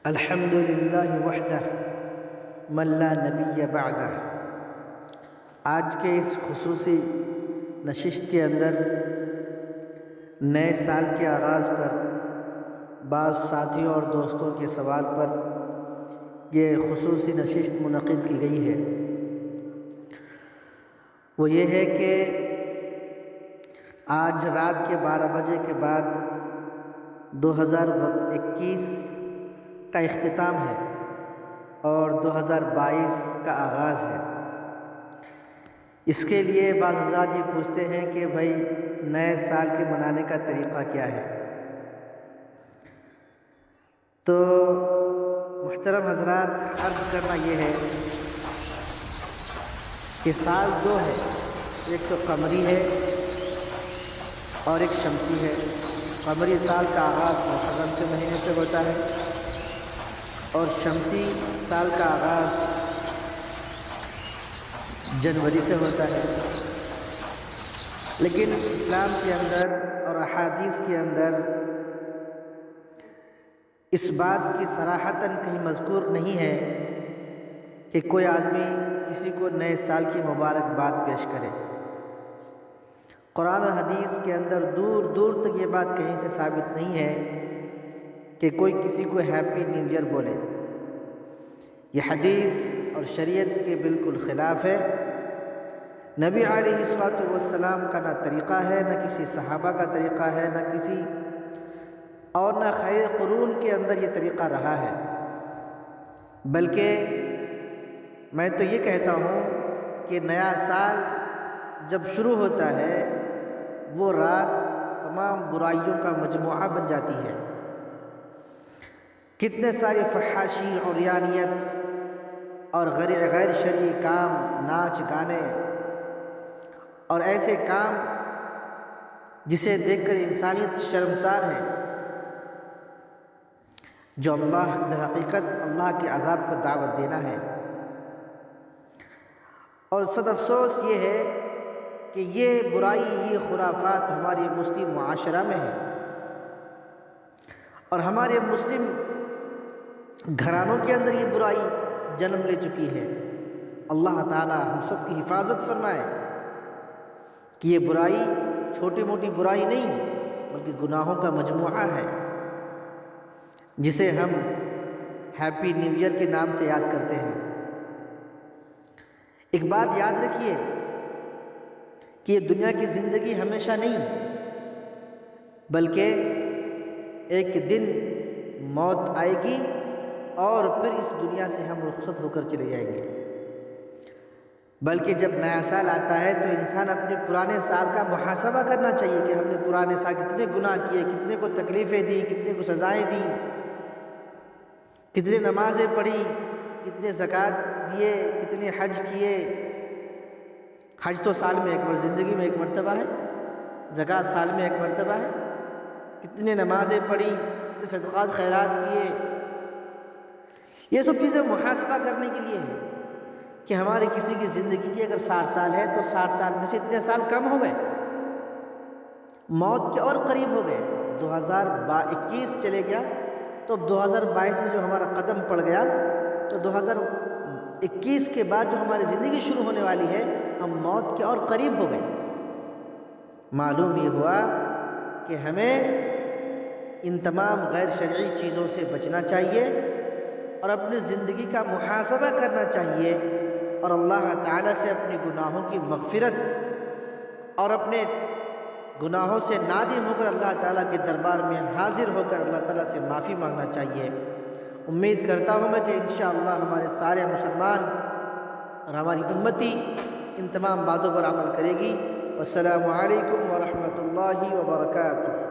الحمد للہ وحدہ من لا نبی بعدہ۔ آج کے اس خصوصی نشست کے اندر نئے سال کے آغاز پر بعض ساتھیوں اور دوستوں کے سوال پر یہ خصوصی نشست منعقد کی گئی ہے۔ وہ یہ ہے کہ آج رات کے 12 بجے کے بعد 2021 کا اختتام ہے اور 2022 کا آغاز ہے۔ اس کے لیے بعض حضرات یہ پوچھتے ہیں کہ بھائی نئے سال کے منانے کا طریقہ کیا ہے؟ تو محترم حضرات، عرض کرنا یہ ہے کہ سال دو ہے، ایک تو قمری ہے اور ایک شمسی ہے۔ قمری سال کا آغاز محرم کے مہینے سے ہوتا ہے اور شمسی سال کا آغاز جنوری سے ہوتا ہے۔ لیکن اسلام کے اندر اور احادیث کے اندر اس بات کی صراحتاً کہیں مذکور نہیں ہے کہ کوئی آدمی کسی کو نئے سال کی مبارکباد پیش کرے۔ قرآن و حدیث کے اندر دور دور تک یہ بات کہیں سے ثابت نہیں ہے کہ کوئی کسی کو ہیپی نیو ایئر بولے۔ یہ حدیث اور شریعت کے بالکل خلاف ہے۔ نبی علیہ الصلوۃ والسلام کا نہ طریقہ ہے، نہ کسی صحابہ کا طریقہ ہے، نہ کسی اور نہ خیر قرون کے اندر یہ طریقہ رہا ہے۔ بلکہ میں تو یہ کہتا ہوں کہ نیا سال جب شروع ہوتا ہے وہ رات تمام برائیوں کا مجموعہ بن جاتی ہے۔ کتنے سارے فحاشی اور عریانیت اور غیر شرعی کام، ناچ گانے اور ایسے کام جسے دیکھ کر انسانیت شرمسار ہے، جو در حقیقت اللہ کے عذاب کو دعوت دینا ہے۔ اور صد افسوس یہ ہے کہ یہ برائی، یہ خرافات ہمارے مسلم معاشرہ میں ہے اور ہمارے مسلم گھرانوں کے اندر یہ برائی جنم لے چکی ہے۔ اللہ تعالی ہم سب کی حفاظت فرمائے کہ یہ برائی چھوٹی موٹی برائی نہیں بلکہ گناہوں کا مجموعہ ہے، جسے ہم ہیپی نیو ایئر کے نام سے یاد کرتے ہیں۔ ایک بات یاد رکھیے کہ یہ دنیا کی زندگی ہمیشہ نہیں، بلکہ ایک دن موت آئے گی اور پھر اس دنیا سے ہم رخصت ہو کر چلے جائیں گے۔ بلکہ جب نیا سال آتا ہے تو انسان اپنے پرانے سال کا محاسبہ کرنا چاہیے کہ ہم نے پرانے سال کتنے گناہ کیے، کتنے کو تکلیفیں دیں، کتنے کو سزائیں دیں، کتنے نمازیں پڑھی، کتنے زکوٰۃ دیے، کتنے حج کیے۔ حج تو سال میں ایک بار، زندگی میں ایک مرتبہ ہے، زکوٰۃ سال میں ایک مرتبہ ہے، کتنے نمازیں پڑھی، کتنے صدقات خیرات کیے۔ یہ سب چیزیں محاسبہ کرنے کے لیے ہیں کہ ہماری کسی کی زندگی کی اگر 60 سال ہے تو 60 سال میں سے اتنے سال کم ہو گئے، موت کے اور قریب ہو گئے۔ 2021 چلے گیا تو اب 2022 میں جو ہمارا قدم پڑ گیا تو 2021 کے بعد جو ہماری زندگی شروع ہونے والی ہے ہم موت کے اور قریب ہو گئے۔ معلوم یہ ہوا کہ ہمیں ان تمام غیر شرعی چیزوں سے بچنا چاہیے اور اپنی زندگی کا محاسبہ کرنا چاہیے اور اللہ تعالیٰ سے اپنے گناہوں کی مغفرت اور اپنے گناہوں سے نادم ہو کر اللہ تعالیٰ کے دربار میں حاضر ہو کر اللہ تعالیٰ سے معافی مانگنا چاہیے۔ امید کرتا ہوں میں کہ انشاءاللہ ہمارے سارے مسلمان اور ہماری امتی ان تمام باتوں پر عمل کرے گی۔ والسلام علیکم ورحمۃ اللہ وبرکاتہ۔